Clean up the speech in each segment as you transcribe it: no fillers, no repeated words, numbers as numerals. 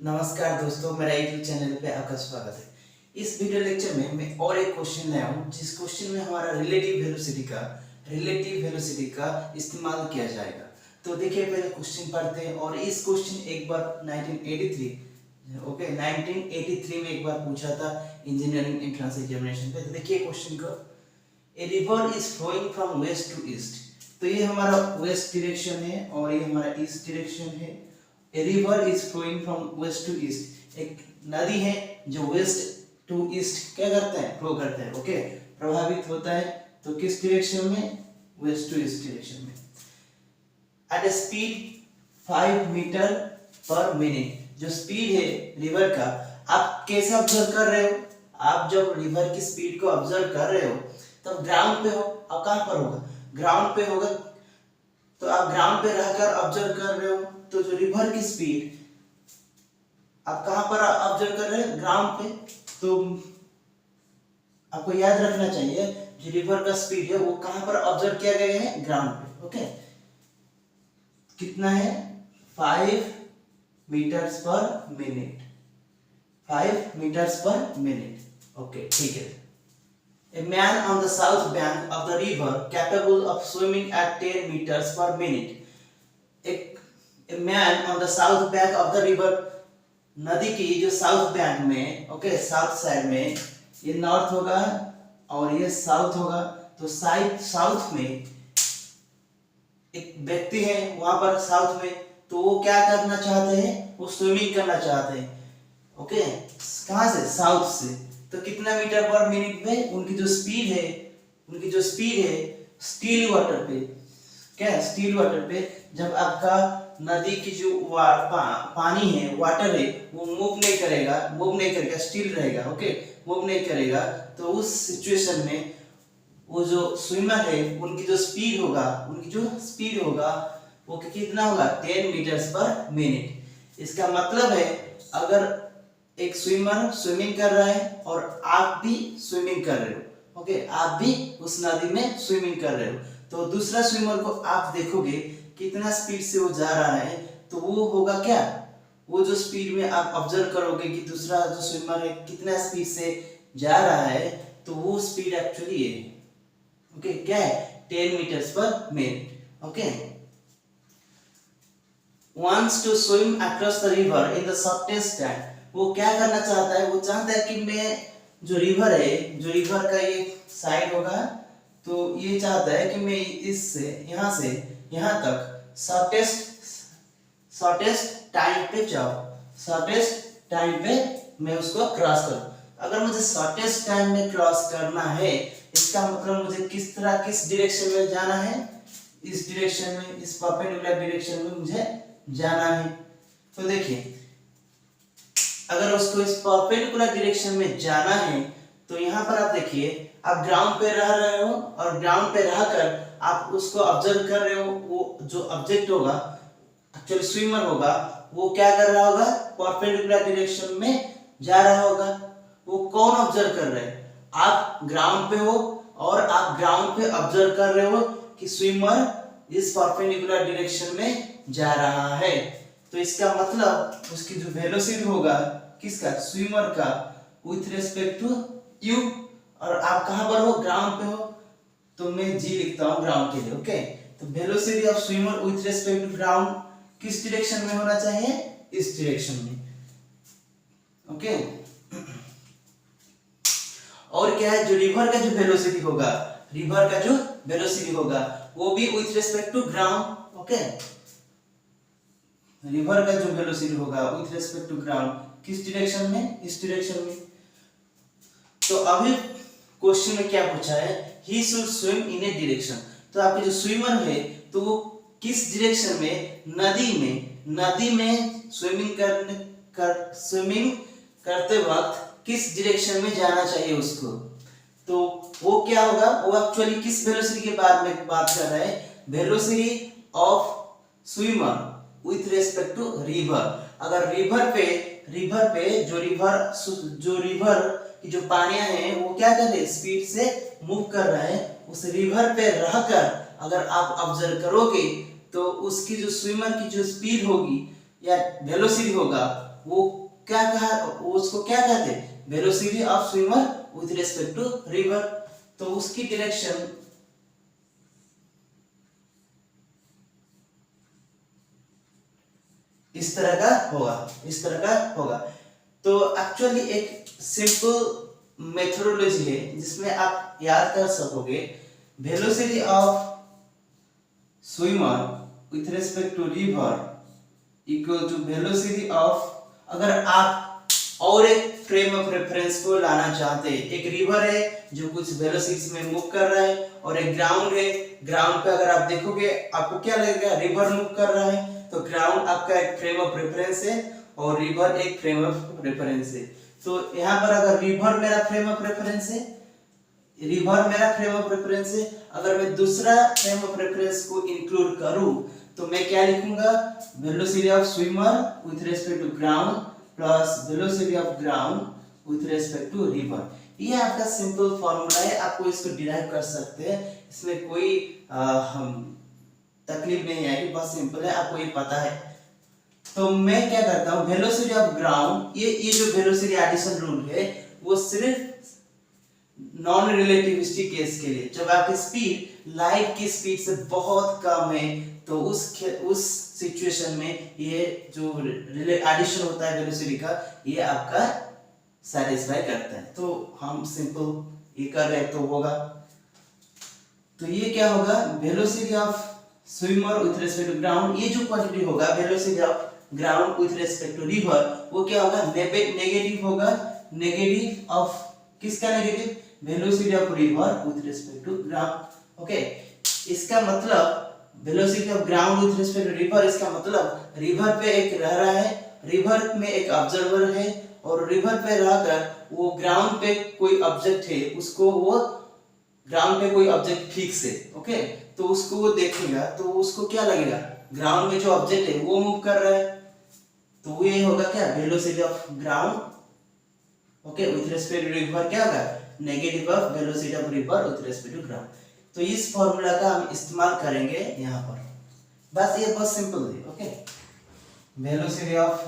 नमस्कार दोस्तों, मेरा यूट्यूब चैनल पे आपका स्वागत है। इस वीडियो लेक्चर में मैं और एक क्वेश्चन लाया हूँ, जिस क्वेश्चन में हमारा रिलेटिव वेलोसिटी का इस्तेमाल किया जाएगा। तो देखिए, पहले क्वेश्चन पढ़ते हैं। और इस क्वेश्चन एक बार 1983 में एक बार पूछा था इंजीनियरिंग एंट्रेंस एग्जामिनेशन पे। तो देखिए क्वेश्चन को, a river is flowing from west to east. तो ये हमारा वेस्ट डायरेक्शन है और ये हमारा ईस्ट डायरेक्शन है। A river is flowing from west to east. एक नदी है जो वेस्ट टू ईस्ट क्या करता है, फ्लो करता है, ओके, प्रभावित होता है। तो किस डायरेक्शन में? वेस्ट टू ईस्ट डायरेक्शन में। At a speed 5 meter per minute. जो स्पीड है रिवर का, आप कैसे ऑब्जर्व कर रहे हो? आप जब रिवर की स्पीड को ऑब्जर्व कर रहे हो तब ग्राउंड पे हो। आप कहाँ पर होगा? ग्राउंड पे होगा। तो आप ग्राउंड पे रहकर ऑब्जर्व कर रहे हो। तो जो रिवर की स्पीड आप कहां पर ऑब्जर्व कर रहे हैं? ग्राउंड पे। तो आपको याद रखना चाहिए, जो रिवर का स्पीड है वो कहां पर ऑब्जर्व किया गया है? ग्राउंड पे, ओके। कितना है? 5 meters per minute. 5 meters per minute, okay, ठीक है। A man on the south bank of the river capable of swimming at 10 meters per minute. A man on the south bank of the river, नदी की जो south bank में, okay, south side में, ये north होगा और ये south होगा। तो साउथ में एक व्यक्ति है वहां पर साउथ में। तो वो क्या करना चाहते हैं? वो स्विमिंग करना चाहते हैं, ओके। कहां से? साउथ से। तो कितना मीटर पर मिनट में उनकी जो स्पीड है स्टिल वाटर पे, क्या स्टिल वाटर पे, जब आपका नदी की जो पानी है, वाटर है, वो मूव नहीं करेगा, स्टिल रहेगा, ओके, मूव नहीं करेगा। तो उस सिचुएशन में वो जो स्विमर है उनकी जो स्पीड होगा वो कितना होगा? 10 मीटर्स पर मिनट। इसका मतलब है, अगर एक स्विमर स्विमिंग कर रहा है और आप भी स्विमिंग कर रहे हो, ओके, आप भी उस नदी में स्विमिंग कर रहे हो, तो दूसरा स्विमर को आप देखोगे कितना स्पीड से वो जा रहा है। तो वो होगा क्या? वो जो स्पीड में आप ऑब्जर्व करोगे कि दूसरा जो स्विमर है कितना स्पीड से जा रहा है, तो वो स्पीड एक्चुअली ये, ओके, क्या है? 10 meters per minute, okay. wants to swim across the river in the shortest time. वो क्या करना चाहता है? वो चाहता है कि मैं जो रिवर का ये साइड होगा, तो ये चाहता है कि मैं इससे यहाँ तक शॉर्टेस्ट टाइम पे जाऊँ, शॉर्टेस्ट टाइम पे मैं उसको क्रॉस करूँ। अगर मुझे शॉर्टेस्ट टाइम में क्रॉस करना है, इसका मतलब मुझे किस डायरेक्शन में जाना है? इस डायरेक्शन में, इस परपेंडिकुलर डायरेक्शन में मुझे जाना है। तो देखिए, अगर उसको इस परपेंडिकुलर डायरेक्शन में जाना है, तो यहाँ पर आप देखिए, आप ग्राउंड पे रह रहे हो और ग्राउंड पे रहकर आप उसको ऑब्जर्व कर रहे हो। वो जो ऑब्जेक्ट होगा, एक्चुअली स्विमर होगा, वो क्या कर रहा होगा? परपेंडिकुलर डायरेक्शन में जा रहा होगा। वो कौन ऑब्जर्व कर रहे हैं? आप ग्राउंड पे हो और आप ग्राउंड पे ऑब्जर्व कर रहे हो कि स्विमर इस परपेंडिकुलर डायरेक्शन में जा रहा है। तो इसका मतलब उसकी जो वेलोसिटी होगा, किसका? स्विमर का, विथ रिस्पेक्ट टू यू। और आप कहां पर हो? ग्राउंड पे हो। तो मैं जी लिखता हूं ग्राउंड के लिए, ओके। तो velocity of swimmer with respect to ground किस डायरेक्शन में होना चाहिए? इस डायरेक्शन में, ओके। और क्या है? जो रिवर का जो वेलोसिटी होगा, वो भी with respect to ground, okay. River का जो वेलोसिटी होगा विथ रिस्पेक्ट टू ग्राउंड, किस डायरेक्शन में? इस डायरेक्शन में। तो अभी क्वेश्चन में क्या पूछा है? ही should swim in a direction. तो आपके जो स्विमर है, तो वो किस डायरेक्शन में? नदी में स्विमिंग करते वक्त किस डायरेक्शन में जाना चाहिए उसको? तो वो क्या होगा? वो एक्चुअली किस वेलोसिटी के बारे में बात कर रहा है? Velocity of swimmer with respect to river. अगर रिवर पे जो रिवर की जो पानियां हैं वो क्या कर रहे हैं? स्पीड से मूव कर रहा है। उस रिवर पे रहकर अगर आप ऑब्जर्व करोगे, तो उसकी जो स्विमर की जो स्पीड होगी या वेलोसिटी होगा, वो क्या कहा, वो उसको क्या कहते हैं, velocity of swimmer with respect to river. तो उसकी डायरेक्शन इस तरह का होगा, इस तरह का होगा। तो एक्चुअली एक सिंपल मेथोडोलॉजी है जिसमें आप याद कर सकोगे, velocity of swimmer with respect to river equal to velocity of, अगर आप और एक फ्रेम ऑफ रेफरेंस को लाना चाहते हैं, एक रिवर है जो कुछ वेलोसिटी में मूव कर रहा है और एक ग्राउंड है, ग्राउंड पे अगर आप देखोगे आपको क्या लगेगा, रिवर मूव कर रहा है, तो ग्राउंड आपका एक फ्रेम ऑफ रेफरेंस है और रिवर एक फ्रेम ऑफ रेफरेंस है। तो यहाँ पर अगर रिवर मेरा फ्रेम ऑफ रेफरेंस है, रिवर मेरा फ्रेम ऑफ रेफरेंस है, अगर मैं दूसरा फ्रेम ऑफ रेफरेंस को इंक्लूड करूं तो मैं क्या लिखूंगा, velocity of swimmer with respect to ground plus velocity of ground with respect to river. ये आपका सिंपल फॉर्मूला है, आपको इसको डिराइव कर सकते हैं, इसमें कोई तकलीफ नहीं आएगी, बहुत सिंपल है, आपको ये पता है। तो मैं क्या करता हूँ, वेलोसिटी ऑफ ग्राउंड, ये जो वेलोसिटी एडिशन रूल है वो सिर्फ नॉन रिलेटिविस्टिक केस के लिए, जब आपकी स्पीड लाइट की स्पीड से बहुत कम है तो उस सिचुएशन में ये जो एडिशन होता है वेलोसिटी का, ये आपका सैटिस्फाई करता है। तो हम सिंपल ये कर रहे हैं तो होगा, तो ये क्या होगा, velocity of swimmer with respect to ground, ये जो क्वांटिटी होगा velocity of ground with respect to river, वो क्या होगा, नेगेटिव होगा, नेगेटिव ऑफ किसका negative, velocity of river with respect to ground. Okay, इसका मतलब velocity of ground with respect to river, इसका मतलब रिवर पे एक रह रहा है, रिवर में एक ऑब्जर्वर है और रिवर पे रहकर वो ग्राउंड पे कोई ऑब्जेक्ट है, उसको वो ग्राउंड पे कोई ऑब्जेक्ट फिक्स है, ओके, तो उसको वो देखेगा तो उसको क्या लगेगा, ग्राउंड में जो ऑब्जेक्ट है वो मूव कर रहा है, तो ये होगा क्या, velocity of ground, okay, with respect to river क्या होगा, negative of velocity of river with respect to ground. तो इस फॉर्मूला का हम इस्तेमाल करेंगे यहाँ पर, बस ये बहुत सिंपल है। Okay, velocity of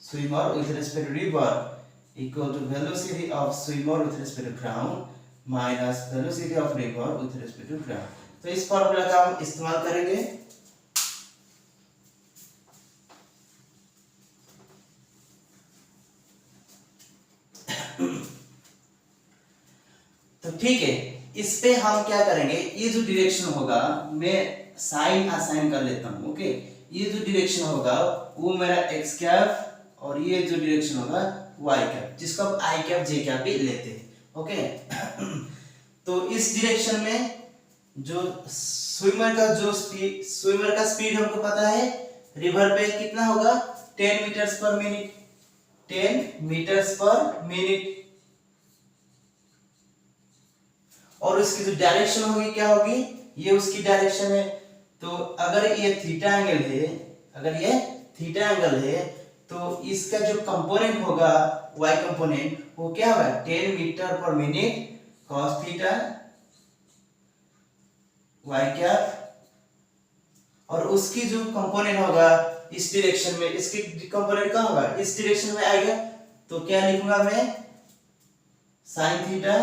swimmer with respect to river equal to velocity of swimmer with respect to ground minus velocity of river with respect to ground. तो इस फॉर्मूला का हम इस्तेमाल करेंगे। तो ठीक है, इस पे हम क्या करेंगे, ये जो डायरेक्शन होगा मैं साइन असाइन कर लेता हूं। ओके, ये जो डायरेक्शन होगा वो मेरा एक्स कैप और ये जो डायरेक्शन होगा वाई कैप, जिसको आप आई कैप जे कैप भी लेते हैं। ओके तो इस डायरेक्शन में जो स्विमर का स्पीड हमको पता है, रिवर पे कितना होगा, 10 meters per minute, 10 meters per minute, और इसकी जो डायरेक्शन होगी क्या होगी, ये उसकी डायरेक्शन है। तो अगर ये थीटा एंगल है, अगर ये थीटा एंगल है तो इसका जो कंपोनेंट होगा y कंपोनेंट, वो क्या होगा, 10 meter per minute cos theta y cap, और उसकी जो कंपोनेंट होगा इस डायरेक्शन में, इसकी कंपोनेंट कहां होगा, इस डायरेक्शन में आएगा, तो क्या लिखूंगा मैं, sin थीटा,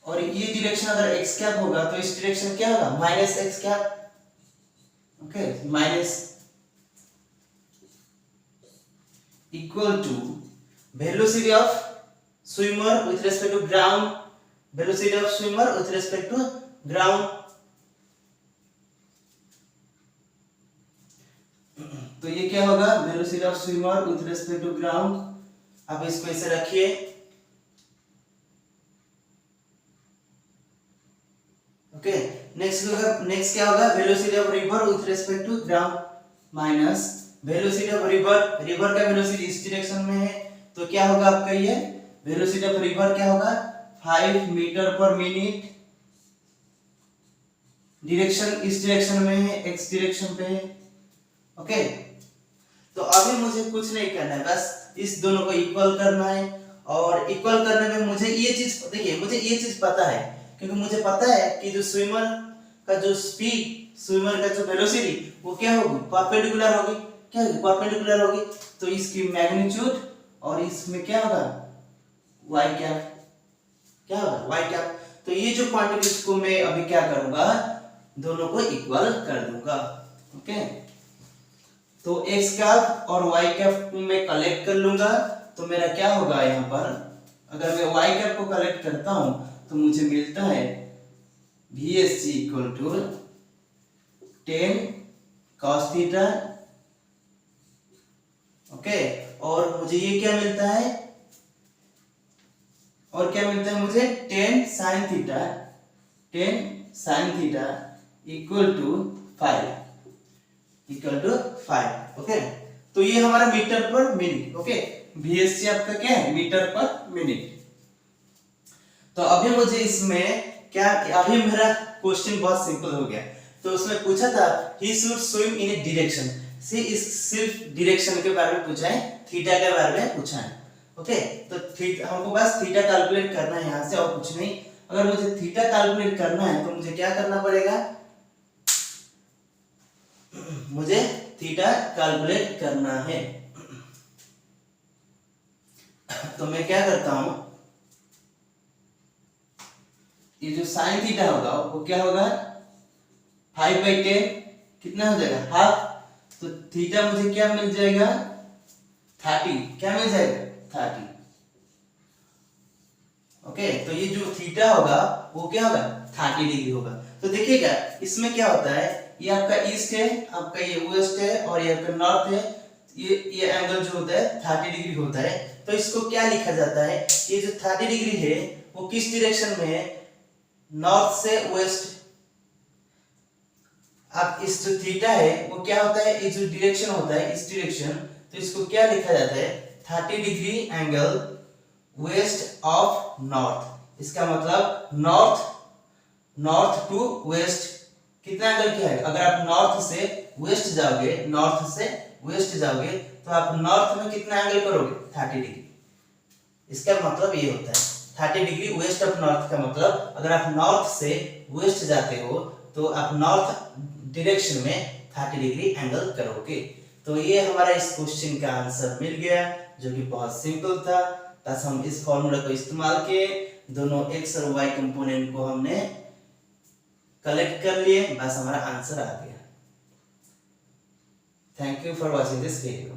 और ये डायरेक्शन अगर x कैप होगा तो इस डायरेक्शन क्या होगा, minus x cap. Okay, minus equal to velocity of swimmer with respect to ground, velocity of swimmer with respect to ground. तो ये क्या होगा, velocity of swimmer with respect to ground, अब इसको ऐसे रखिए। ओके, नेक्स्ट क्या होगा, velocity of river with respect to ground minus velocity of river का वेलोसिटी इस डायरेक्शन में है, तो क्या होगा आपका, ये वेलोसिटी ऑफ रिवर क्या होगा, 5 मीटर पर मिनट, डायरेक्शन इस डायरेक्शन में है, x डायरेक्शन पे है। ओके, तो अभी मुझे कुछ नहीं करना है, बस इस दोनों को इक्वल करना है, और इक्वल करने में मुझे ये चीज, देखिए मुझे ये चीज पता है, क्योंकि मुझे पता है कि जो स्विमर का जो स्पीड, स्विमर का जो वेलोसिटी वो क्या होगी, परपेंडिकुलर होगी, क्या होगी, परपेंडिकुलर होगी, तो इसकी मैग्नीट्यूड और इसमें क्या होगा, y कैप, क्या होगा y कैप। तो ये जो क्वांटिटीज को मैं अभी क्या करूंगा, दोनों को इक्वल कर दूंगा। ओके, तो x कैप और y कैप को मैं कलेक्ट कर लूंगा, तो मेरा क्या होगा यहाँ पर, अगर मैं y कैप को कलेक्ट करता हूं तो मुझे मिलता है VSG equal to 10 cos theta. Okay, और मुझे ये क्या मिलता है, और क्या मिलता है मुझे 10 sin theta, 10 sin theta equal to 5, equal to 5। Okay, तो ये हमारा metre per minute. Okay, VSG आपका क्या है, मीटर पर मिनट। तो अभी मुझे इसमें क्या, अभी मेरा क्वेश्चन बहुत सिंपल हो गया। तो उसमें पूछा था he should swim in a direction, see इस सिर्फ डायरेक्शन के बारे में पूछा है, थीटा के बारे में पूछा है। ओके, तो थीटा हमको बस थीटा कैलकुलेट करना है यहां से, और कुछ नहीं। अगर मुझे थीटा कैलकुलेट करना है तो मुझे क्या करना पड़ेगा, मुझे थीटा कैलकुलेट करना है। तो मैं क्या करता हूं, ये जो साइन थीटा होगा वो क्या होगा 5/10, कितना हो जाएगा, हाफ। तो थीटा मुझे क्या मिल जाएगा 30, क्या मिल जाएगा 30। ओके, तो ये जो थीटा होगा वो क्या होगा 30 डिग्री होगा। तो देखिएगा इसमें क्या होता है, ये आपका ईस्ट है, आपका ये वेस्ट है, और ये आपका नॉर्थ है। ये एंगल जो होता है 30 डिग्री होता है। तो इसको क्या लिखा जाता है, ये जो 30 डिग्री है वो किस डायरेक्शन में है, नॉर्थ से वेस्ट। अब इस जो थीटा है वो क्या होता है, ये जो डायरेक्शन होता है इस डायरेक्शन, तो इसको क्या लिखा जाता है 30 degree angle west of north. इसका मतलब नॉर्थ टू वेस्ट कितना एंगल क्या है, अगर आप नॉर्थ से वेस्ट जाओगे, नॉर्थ से वेस्ट जाओगे तो आप नॉर्थ में कितना एंगल करोगे 30 डिग्री। इसका मतलब ये होता है 30 डिग्री वेस्ट ऑफ नॉर्थ का मतलब अगर आप नॉर्थ से वेस्ट जाते हो तो आप नॉर्थ डायरेक्शन में 30 डिग्री एंगल करोगे। तो ये हमारा इस क्वेश्चन का आंसर मिल गया, जो कि बहुत सिंपल था। बस हम इस फॉर्मूला को इस्तेमाल किए, दोनों x और y कंपोनेंट को हमने कलेक्ट कर लिए, बस हमारा आंसर आ गया। Thank you for watching this video.